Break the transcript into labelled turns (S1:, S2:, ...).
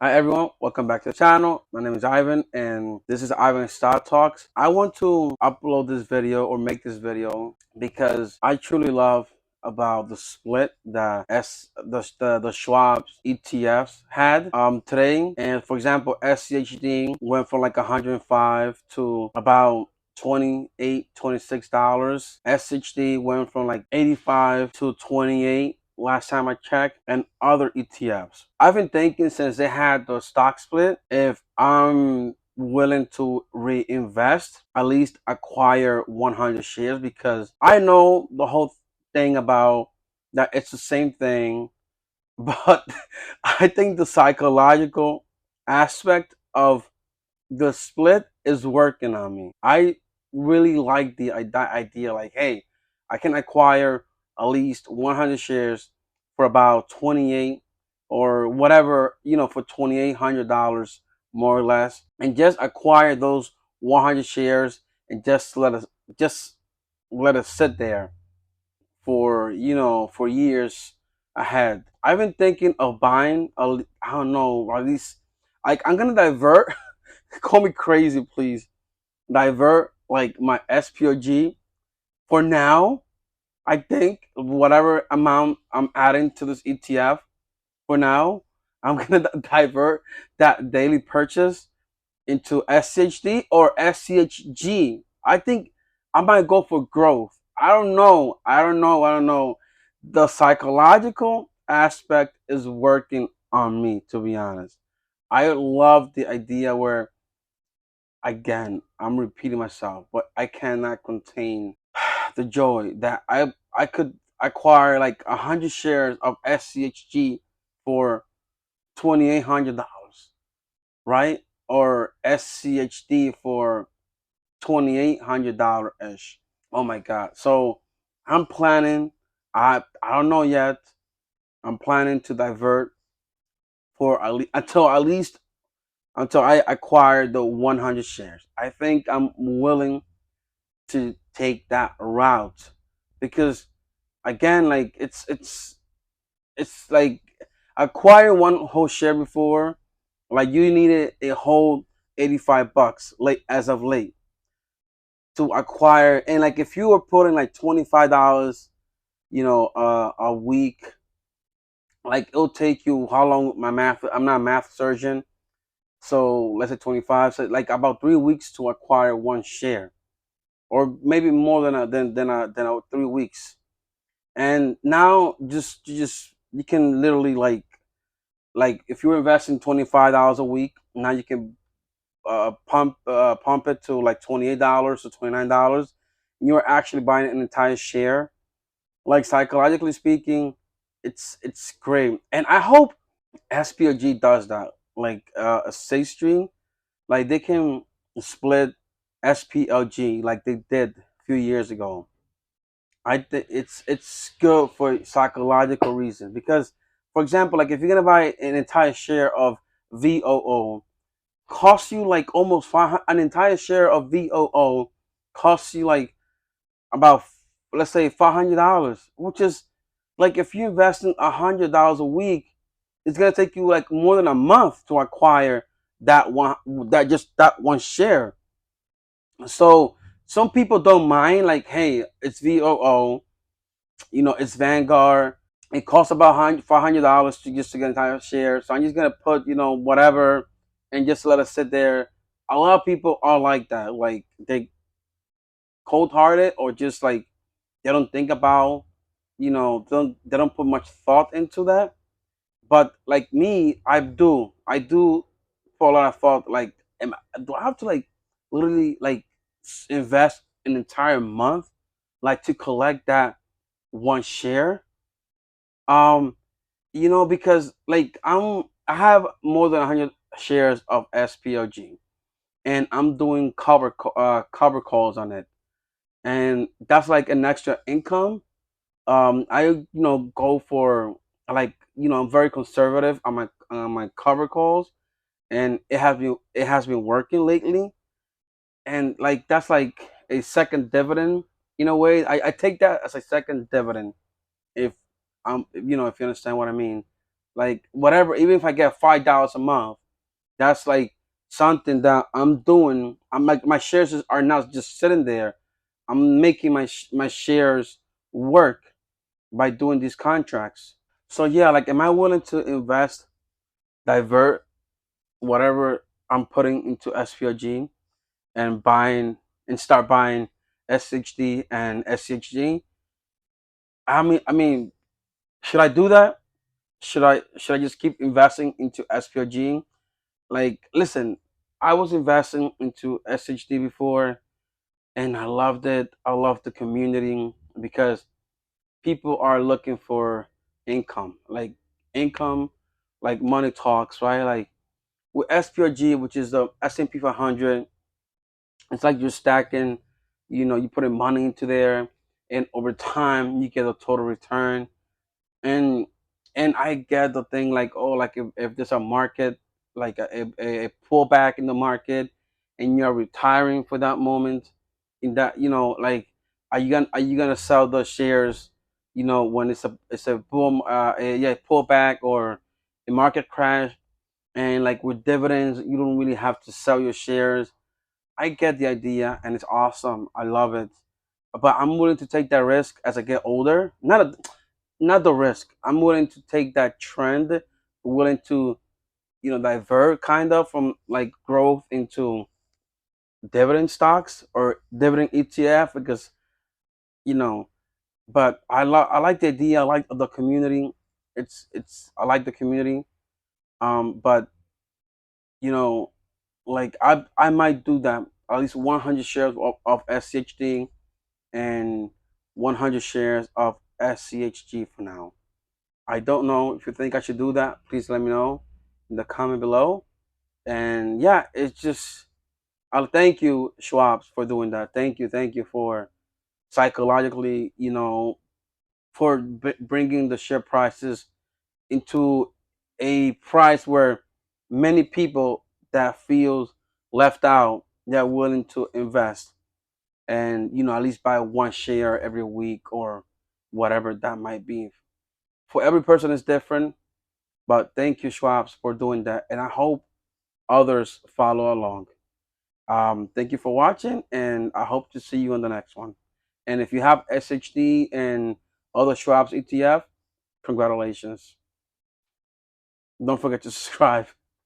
S1: Hi everyone, welcome back to the channel. My name is Ivan and this is Ivan Stock Talks. I want to upload this video or make this video because I truly love about the split that the Schwab's ETFs had today. And for example, SCHD went from like 105 to about $26. SHD went from like 85 to 28 last time I checked, and other ETFs. I've been thinking since they had the stock split, if I'm willing to reinvest, at least acquire 100 shares, because I know the whole thing about that it's the same thing, but I think the psychological aspect of the split is working on me. I really like the idea, like, hey, I can acquire at least 100 shares for about 28 or whatever, for $2,800 more or less, and just acquire those 100 shares and just let us sit there for for years ahead. I've been thinking of buying I don't know, at least, like, I'm gonna divert. Call me crazy, please. Divert like my SPOG for now. I think whatever amount I'm adding to this ETF for now, I'm gonna divert that daily purchase into SCHD or SCHG. I think I might go for growth. I don't know. I don't know. The psychological aspect is working on me, to be honest. I love the idea where, again, I'm repeating myself, but I cannot contain the joy that I could acquire like 100 shares of SCHG for $2,800, right? Or SCHD for $2,800 ish. Oh my God! So I'm planning. I don't know yet. I'm planning to divert for until I acquire the 100 shares. I think I'm willing to take that route because, again, like, it's like acquire one whole share before, like, you needed a whole 85 bucks late as of late to acquire. And like, if you were putting like $25 a week, like, it'll take you how long? My math, I'm not a math surgeon, so let's say 25, so like about 3 weeks to acquire one share, or maybe more than 3 weeks. And now, you can literally, like if you're investing $25 a week, now you can pump it to like $28 to $29. You're actually buying an entire share. Like, psychologically speaking, it's great, and I hope SPOG does that. Like, a safe stream, like they can split SPLG like they did a few years ago. I think it's good for psychological reasons because, for example, like if you're gonna buy an entire share of VOO, costs you like almost an entire share of VOO costs you like about, let's say, $500, which is like, if you invest in $100 a week, it's gonna take you like more than a month to acquire that one share. So some people don't mind, like, hey, it's VOO, it's Vanguard. It costs about $500 to just to get an entire share. So I'm just gonna put, whatever, and just let it sit there. A lot of people are like that, like they cold hearted, or just like they don't think about, they don't put much thought into that. But like me, I do put a lot of thought. Like, do I have to, like, literally, like, invest an entire month, like, to collect that one share? Um, because, like, I have more than 100 shares of SPLG, and I'm doing cover calls on it, and that's like an extra income. I go for, like, I'm very conservative on my cover calls, and it has been working lately, and like that's like a second dividend in a way. I take that as a second dividend, if if you understand what I mean. Like whatever, even if I get $5 a month, that's like something that I'm doing. I'm like my shares are not just sitting there. I'm making my shares work by doing these contracts. So yeah, like am I willing to invest, divert whatever I'm putting into SPLG and buying and start buying SHD and SCHD? I mean, should I do that? Should I just keep investing into SPLG? Like, listen, I was investing into SHD before, and I loved it. I love the community because people are looking for income, income, like money talks, right? Like with SPLG, which is the S&P 500, it's like you're stacking. You put in money into there, and over time you get a total return. and and I get the thing, like, oh, like if there's a market, like a pullback in the market, and you're retiring for that moment, in that, like, are you gonna sell the shares, when it's a boom, yeah, pullback or a market crash, and like with dividends, you don't really have to sell your shares. I get the idea, and it's awesome. I love it, but I'm willing to take that risk as I get older. Not the risk. I'm willing to take that trend, willing to, divert kind of from like growth into dividend stocks or dividend ETF, because, you know, but I like the idea. I like the community. I like the community. But you know, like I might do that, at least 100 shares of SCHD and 100 shares of SCHG for now. I don't know if you think I should do that. Please let me know in the comment below. And yeah, it's just, I'll thank you, Schwabs, for doing that. Thank you for psychologically, for bringing the share prices into a price where many people that feels left out, they're willing to invest and, at least buy one share every week or whatever that might be. For every person, is different. But thank you, Schwabs, for doing that, and I hope others follow along. Thank you for watching, and I hope to see you on the next one. And if you have SHD and other Schwabs ETF, congratulations. Don't forget to subscribe.